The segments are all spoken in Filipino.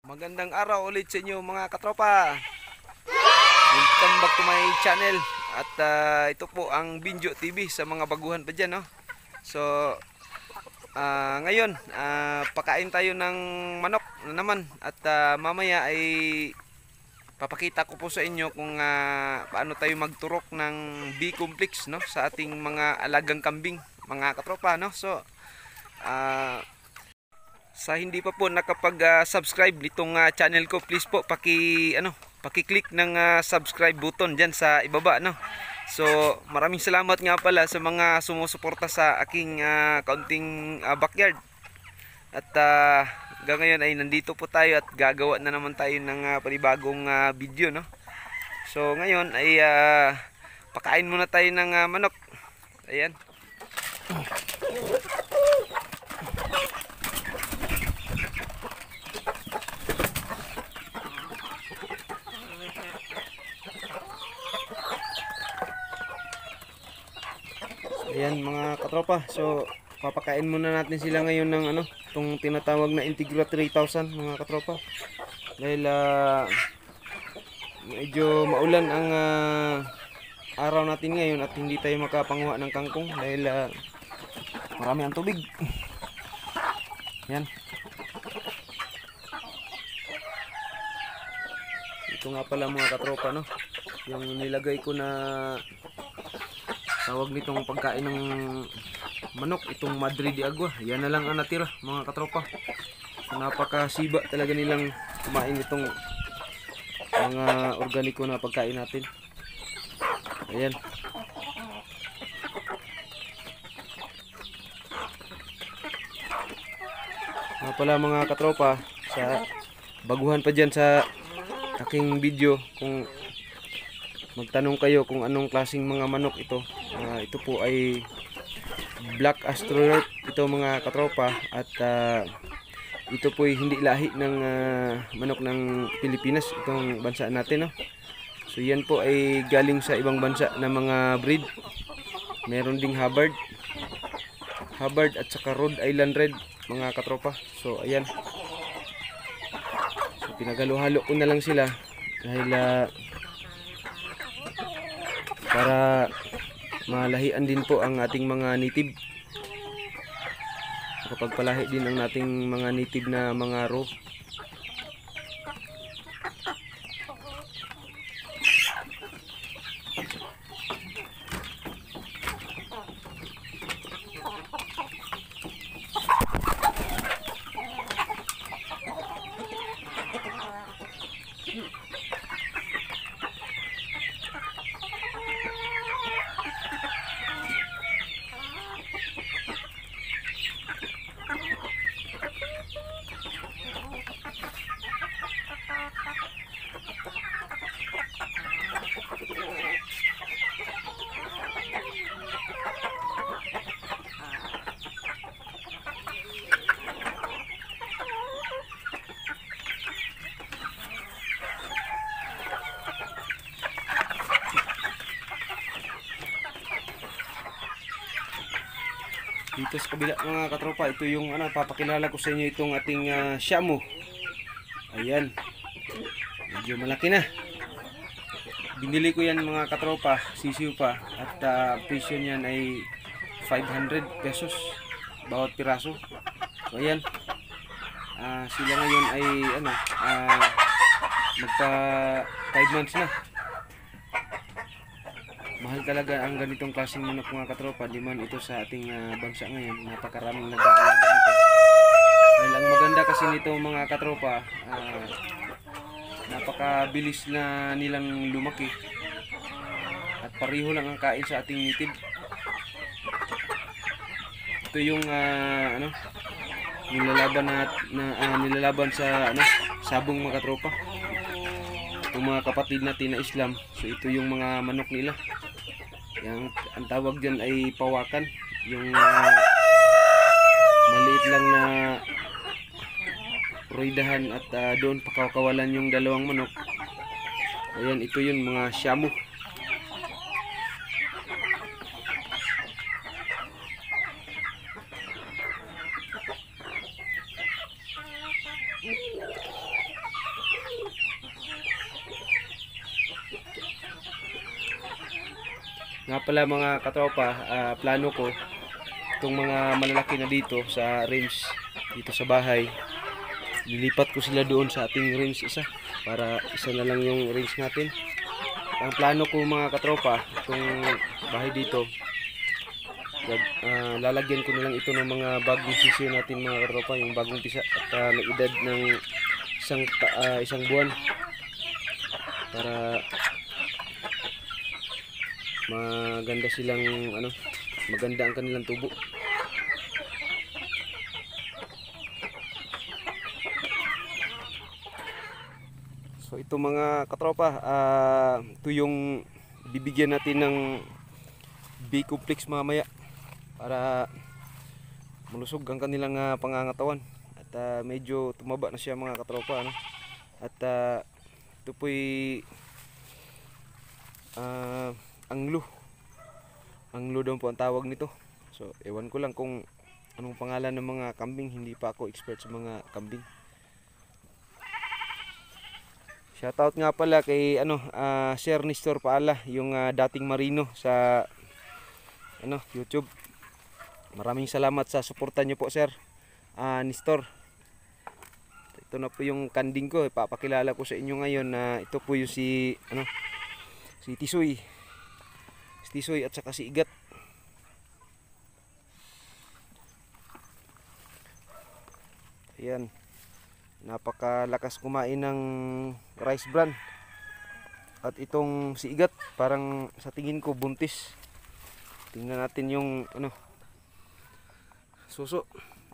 Magandang araw ulit sa inyo mga katropa. Welcome back to my channel. At ito po ang Binjo TV sa mga baguhan pa dyan, no? So ngayon pakain tayo ng manok na naman. At mamaya ay papakita ko po sa inyo kung paano tayo magturok ng B-complex, no? Sa ating mga alagang kambing, mga katropa, no? So sa hindi pa po nakapag-subscribe nitong channel ko, please po paki-click ng subscribe button diyan sa ibaba, no. So maraming salamat nga pala sa mga sumusuporta sa aking kaunting backyard. At hanggang ngayon ay nandito po tayo at gagawa na naman tayo ng panibagong video, no. So ngayon ay pakain muna tayo ng manok. Ayan. Ayan mga katropa, so papakain muna natin sila ngayon ng itong tinatawag na Integra 3000 mga katropa. Dahil medyo maulan ang araw natin ngayon at hindi tayo makapanguha ng kangkong dahil marami ang tubig. Ayan. Ito nga pala mga katropa, no, yung nilagay ko na tawag nitong pagkain ng manok, itong Madre de Agua. Yan na lang ang natira mga katropa. So, napakasiba talaga nilang kumain itong mga organiko na pagkain natin. Ayan. Nga pala mga katropa, sa baguhan pa dyan sa aking video, kung magtanong kayo kung anong klaseng mga manok ito, ito po ay Black Astronaut ito mga katropa. At ito po ay hindi lahi ng manok ng Pilipinas, itong bansa natin, no? So yan po ay galing sa ibang bansa na mga breed. Meron ding Hubbard at saka Rhode Island Red mga katropa. So ayan, so pinagalo-halo ko na lang sila dahil para malahian din po ang ating mga native, makapagpalahi din ang ating mga native na mga raw. Dito sa kabila mga katropa, ito yung papakilala ko sa inyo, itong ating Shamu. Ayan, medyo malaki na. Binili ko yan mga katropa, sisiw pa. At presyo niyan ay 500 pesos bawat piraso. So ayan, sila ngayon ay magpa 5 months na. Mahal talaga ang ganitong klaseng manok mga katropa, di man ito sa ating bansa ngayon. Napakaraming nag-aalaga nito. Dahil ang maganda kasi nito mga katropa, napakabilis na nilang lumaki. At pareho lang ang kain sa ating native. Ito yung nilalaban sa sabong mga katropa. Yung mga kapatid natin na Islam. So ito yung mga manok nila. Ang tawag dyan ay pawakan. Yung maliit lang na roidahan at doon pakakawalan yung dalawang manok. Ayan, ito yun mga Shamu. Nga pala mga katropa, plano ko itong mga malalaki na dito sa range dito sa bahay, lilipat ko sila doon sa ating range isa para isa na lang yung range natin. Ang plano ko mga katropa, itong bahay dito, lalagyan ko na lang ito ng mga bagong sisiyo natin mga katropa, yung bagong pisa at may edad ng isang buwan para maganda silang maganda ang kanilang tubo. So ito mga katropa, ito yung bibigyan natin ng B-complex mamaya para malusog ang kanilang pangangatawan at medyo tumaba na siya mga katropa, at ito po'y anglo daw po ang tawag nito. So ewan ko lang kung anong pangalan ng mga kambing, hindi pa ako expert sa mga kambing. Shoutout nga pala kay Sir Nestor Paala, yung dating marino sa YouTube. Maraming salamat sa suporta niyo po, Sir Nestor. Ito na po yung kanding ko, ipapakilala ko sa inyo ngayon na ito po yung si Tisoy. Si Tisoy at saka si Igat. Ayan. Napakalakas kumain ng rice bran. At itong si Igat, parang sa tingin ko buntis. Tingnan natin yung suso.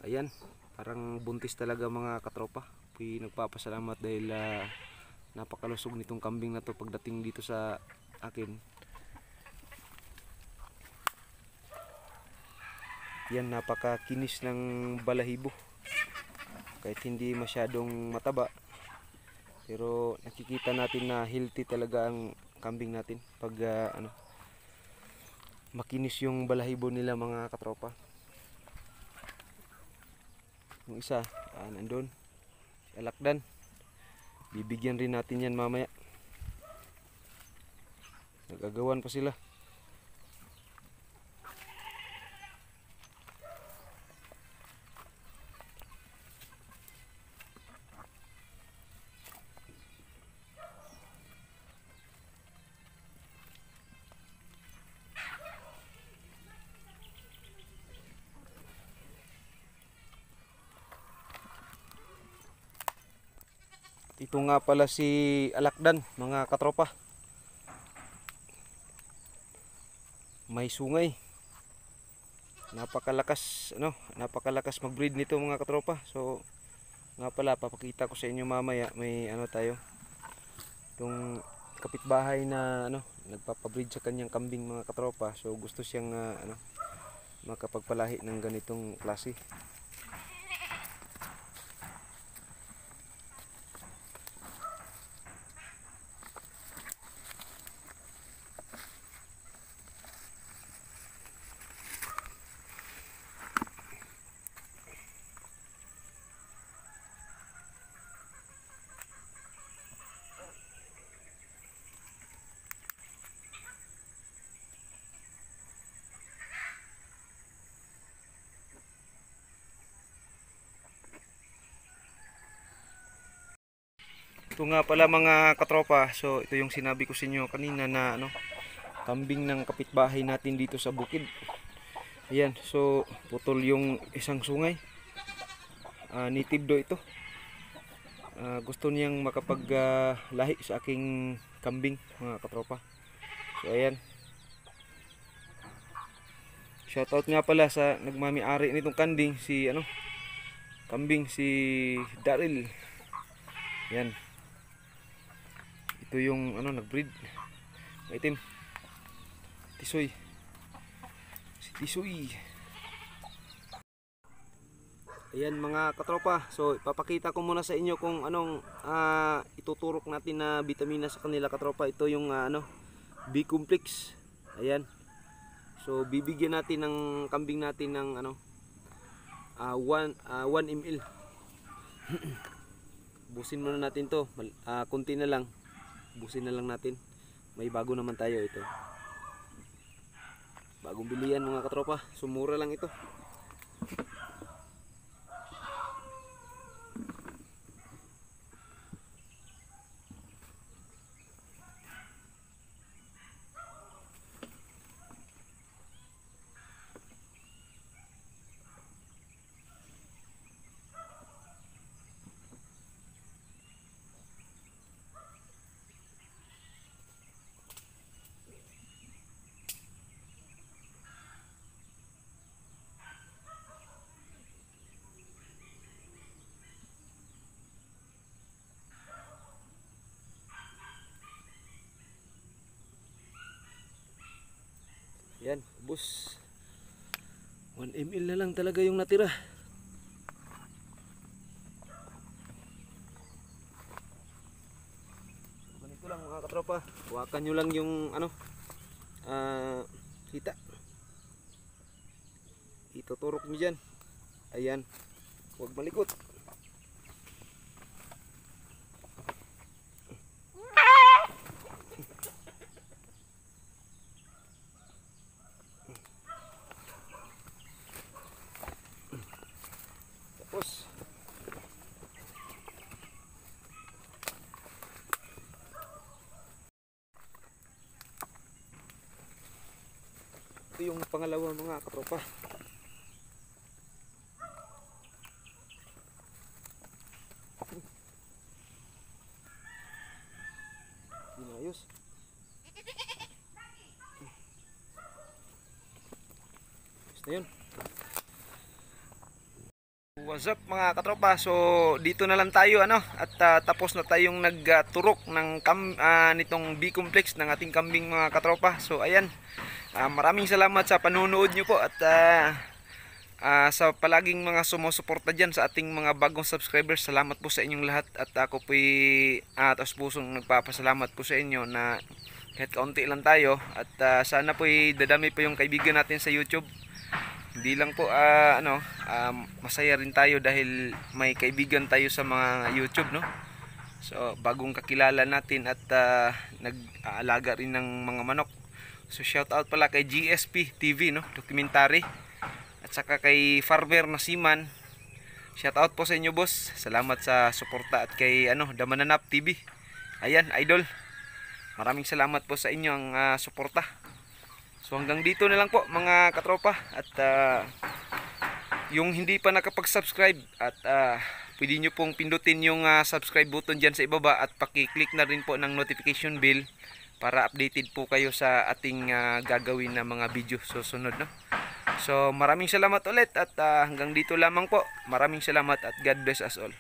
Ayan, parang buntis talaga mga katropa. Nagpapasalamat dahil napakalusog nitong kambing na to pagdating dito sa akin. Yan, napakakinis ng balahibo. Kahit hindi masyadong mataba, pero nakikita natin na healthy talaga ang kambing natin pag makinis yung balahibo nila mga katropa. Yung isa nandun, alakdan, bibigyan rin natin yan mamaya. Nagagawan pa sila. Ito nga pala si alakdan mga katropa. May sungay. Napakalakas napakalakas mag-breed nito mga katropa. So nga pala, papakita ko sa inyo mamaya, may tayo. Itong kapitbahay na nagpapabreed sa kanyang kambing mga katropa. So gusto siyang makapagpalahi ng ganitong klase. Ito nga pala mga katropa, so ito yung sinabi ko sa inyo kanina na kambing ng kapitbahay natin dito sa bukid. Ayan, so putol yung isang sungay. Native do ito. Gusto niyang makapaglahi sa aking kambing mga katropa. So ayan. Shoutout nga pala sa nagmami-ari nitong kambing, si Daryl. Ayan. Ito yung nag-breed. Maitim. Tisoy. Si Tisoy. Ayan mga katropa. So ipapakita ko muna sa inyo kung anong ituturok natin na vitamina sa kanila katropa. Ito yung B-complex. Ayan. So bibigyan natin ng kambing natin ng 1 ml. Busin muna natin to. Kunti na lang. Busin na lang natin. May bago naman tayo ito. Bagong bilihan mga katropa. Sumura lang ito. Yan, ubos. 1 ml na lang talaga yung natira. Ganito lang mga katropa. Huwakan nyo lang yung ano, hita. Ituturok nyo dyan. Ayan. Huwag malikot. Tapos ito yung pangalawa mga katropa. Inayos. Ayos na yun. What's up mga katropa? So dito na lang tayo ano at tapos na tayong nagturok ng nitong B-complex ng ating kambing mga katropa. So ayan. Maraming salamat sa panunood nyo po at sa palaging mga sumusuporta dyan sa ating mga bagong subscribers. Salamat po sa inyong lahat at ako po taos pusong nagpapasalamat po sa inyo na kahit kaunti lang tayo at sana po dadami po yung kaibigan natin sa YouTube. Hindi lang po masaya rin tayo dahil may kaibigan tayo sa mga YouTube, no? So bagong kakilala natin at nag-aalaga rin ng mga manok. So shout out pala kay GSP TV, no? Documentary. At saka kay Farmer na Siman. Shout out po sa inyo, boss. Salamat sa suporta at kay Damananap TV. Ayan, idol. Maraming salamat po sa inyo ang suporta. So hanggang dito na lang po mga katropa at yung hindi pa nakapag-subscribe at pwede nyo pong pindutin yung subscribe button dyan sa ibaba at paki-click na rin po ng notification bell para updated po kayo sa ating gagawin na mga video susunod, no? So maraming salamat ulit at hanggang dito lamang po. Maraming salamat at God bless us all.